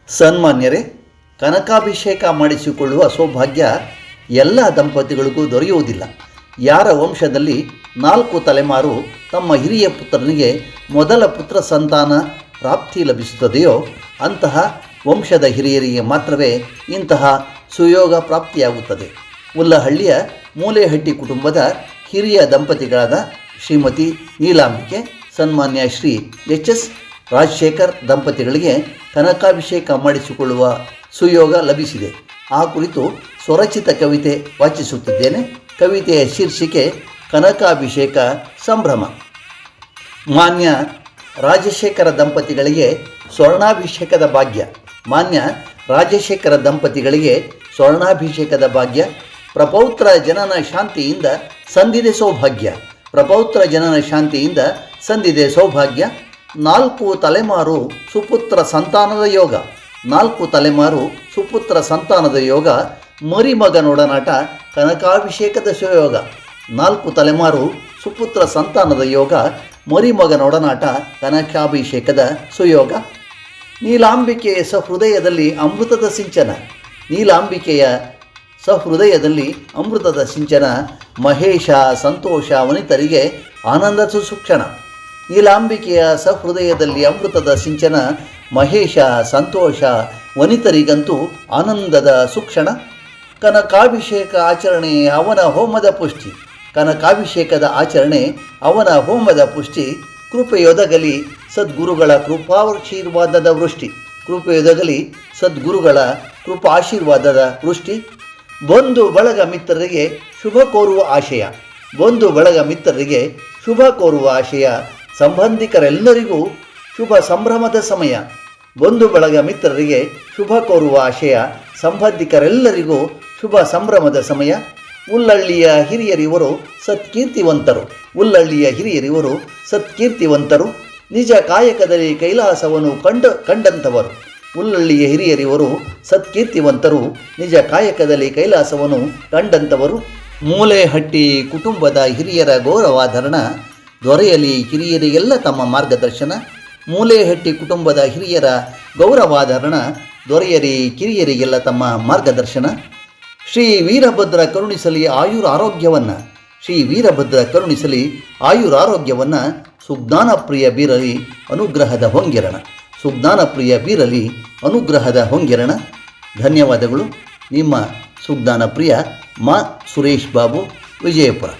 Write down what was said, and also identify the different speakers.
Speaker 1: ಸನ್ಮಾನ್ಯರೇ, ಕನಕಾಭಿಷೇಕ ಮಾಡಿಸಿಕೊಳ್ಳುವ ಸೌಭಾಗ್ಯ ಎಲ್ಲ ದಂಪತಿಗಳಿಗೂ ದೊರೆಯುವುದಿಲ್ಲ. ಯಾರ ವಂಶದಲ್ಲಿ 4 ತಲೆಮಾರು ತಮ್ಮ ಹಿರಿಯ ಪುತ್ರನಿಗೆ ಮೊದಲ ಪುತ್ರ ಸಂತಾನ ಪ್ರಾಪ್ತಿ ಲಭಿಸುತ್ತದೆಯೋ ಅಂತಹ ವಂಶದ ಹಿರಿಯರಿಗೆ ಮಾತ್ರವೇ ಇಂತಹ ಸುಯೋಗ ಪ್ರಾಪ್ತಿಯಾಗುತ್ತದೆ. ಉಲ್ಲಹಳ್ಳಿಯ ಮೂಲೆಹಟ್ಟಿ ಕುಟುಂಬದ ಹಿರಿಯ ದಂಪತಿಗಳಾದ ಶ್ರೀಮತಿ ನೀಲಾಂಬಿಕೆ, ಸನ್ಮಾನ್ಯ ಶ್ರೀ ಎಚ್.ಎಸ್. ರಾಜಶೇಖರ್ ದಂಪತಿಗಳಿಗೆ ಕನಕಾಭಿಷೇಕ ಮಾಡಿಸಿಕೊಳ್ಳುವ ಸುಯೋಗ ಲಭಿಸಿದೆ. ಆ ಕುರಿತು ಸ್ವರಚಿತ ಕವಿತೆ ವಾಚಿಸುತ್ತಿದ್ದೇನೆ. ಕವಿತೆಯ ಶೀರ್ಷಿಕೆ ಕನಕಾಭಿಷೇಕ ಸಂಭ್ರಮ. ಮಾನ್ಯ ರಾಜಶೇಖರ ದಂಪತಿಗಳಿಗೆ ಸ್ವರ್ಣಾಭಿಷೇಕದ ಭಾಗ್ಯ. ಮಾನ್ಯ ರಾಜಶೇಖರ ದಂಪತಿಗಳಿಗೆ ಸ್ವರ್ಣಾಭಿಷೇಕದ ಭಾಗ್ಯ. ಪ್ರಪೌತ್ರ ಜನನ ಶಾಂತಿಯಿಂದ ಸಂದಿದೆ ಸೌಭಾಗ್ಯ. ಪ್ರಪೌತ್ರ ಜನನ ಶಾಂತಿಯಿಂದ ಸಂದಿದೆ ಸೌಭಾಗ್ಯ. 4 ತಲೆಮಾರು ಸುಪುತ್ರ ಸಂತಾನದ ಯೋಗ. 4 ತಲೆಮಾರು ಸುಪುತ್ರ ಸಂತಾನದ ಯೋಗ. ಮರಿಮಗನೊಡನಾಟ ಕನಕಾಭಿಷೇಕದ ಸುಯೋಗ. 4 ತಲೆಮಾರು ಸುಪುತ್ರ ಸಂತಾನದ ಯೋಗ. ಮರಿಮಗನೊಡನಾಟ ಕನಕಾಭಿಷೇಕದ ಸುಯೋಗ. ನೀಲಾಂಬಿಕೆಯ ಸಹೃದಯದಲ್ಲಿ ಅಮೃತದ ಸಿಂಚನ. ನೀಲಾಂಬಿಕೆಯ ಸಹೃದಯದಲ್ಲಿ ಅಮೃತದ ಸಿಂಚನ. ಮಹೇಶ ಸಂತೋಷ ವನಿತರಿಗೆ ಆನಂದ ಸುಕ್ಷಣ. ನೀಲಾಂಬಿಕೆಯ ಸಹೃದಯದಲ್ಲಿ ಅಮೃತದ ಸಿಂಚನ. ಮಹೇಶ ಸಂತೋಷ ವನಿತರಿಗಂತೂ ಆನಂದದ ಸುಕ್ಷಣ. ಕನಕಾಭಿಷೇಕ ಆಚರಣೆ ಅವನ ಹೋಮದ ಪುಷ್ಟಿ. ಕನಕಾಭಿಷೇಕದ ಆಚರಣೆ ಅವನ ಹೋಮದ ಪುಷ್ಟಿ. ಕೃಪೆಯೊದಗಲಿ ಸದ್ಗುರುಗಳ ಕೃಪಾಶೀರ್ವಾದದ ವೃಷ್ಟಿ. ಕೃಪೆಯೊದಗಲಿ ಸದ್ಗುರುಗಳ ಕೃಪಾಶೀರ್ವಾದದ ವೃಷ್ಟಿ. ಬಂಧು ಬಳಗ ಮಿತ್ರರಿಗೆ ಶುಭ ಕೋರುವ ಆಶಯ. ಬಂಧು ಬಳಗ ಮಿತ್ರರಿಗೆ ಶುಭ ಕೋರುವ ಆಶಯ. ಸಂಬಂಧಿಕರೆಲ್ಲರಿಗೂ ಶುಭ ಸಂಭ್ರಮದ ಸಮಯ. ಬಂಧು ಬಳಗ ಮಿತ್ರರಿಗೆ ಶುಭ ಕೋರುವ ಆಶಯ. ಸಂಬಂಧಿಕರೆಲ್ಲರಿಗೂ ಶುಭ ಸಂಭ್ರಮದ ಸಮಯ. ಉಲ್ಲಳ್ಳಿಯ ಹಿರಿಯರಿವರು ಸತ್ಕೀರ್ತಿವಂತರು. ಉಲ್ಲಳ್ಳಿಯ ಹಿರಿಯರಿವರು ಸತ್ಕೀರ್ತಿವಂತರು. ನಿಜ ಕಾಯಕದಲ್ಲಿ ಕೈಲಾಸವನ್ನು ಕಂಡಂಥವರು. ಉಲ್ಲಳ್ಳಿಯ ಹಿರಿಯರಿವರು ಸತ್ಕೀರ್ತಿವಂತರು. ನಿಜ ಕಾಯಕದಲ್ಲಿ ಕೈಲಾಸವನ್ನು ಕಂಡಂಥವರು. ಮೂಲೆಹಟ್ಟಿ ಕುಟುಂಬದ ಹಿರಿಯರ ಗೌರವಾಧರಣ ದೊರೆಯಲಿ ಕಿರಿಯರಿಗೆಲ್ಲ ತಮ್ಮ ಮಾರ್ಗದರ್ಶನ. ಮೂಲೆಹಟ್ಟಿ ಕುಟುಂಬದ ಹಿರಿಯರ ಗೌರವಾಧರಣ ದೊರೆಯಲಿ ಕಿರಿಯರಿಗೆಲ್ಲ ತಮ್ಮ ಮಾರ್ಗದರ್ಶನ. ಶ್ರೀ ವೀರಭದ್ರ ಕರುಣಿಸಲಿ ಆಯುರಾರೋಗ್ಯವನ್ನು. ಶ್ರೀ ವೀರಭದ್ರ ಕರುಣಿಸಲಿ ಆಯುರಾರೋಗ್ಯವನ್ನು. ಸುಜ್ಞಾನ ಪ್ರಿಯ ಬೀರಲಿ ಅನುಗ್ರಹದ ಹೊಂಗೆರಣ. ಸುಜ್ಞಾನ ಪ್ರಿಯ ಬೀರಲಿ ಅನುಗ್ರಹದ ಹೊಂಗೆರಣ. ಧನ್ಯವಾದಗಳು. ನಿಮ್ಮ ಸುಜ್ಞಾನ ಪ್ರಿಯ ಮಾ ಸುರೇಶ್ ಬಾಬು, ವಿಜಯಪುರ.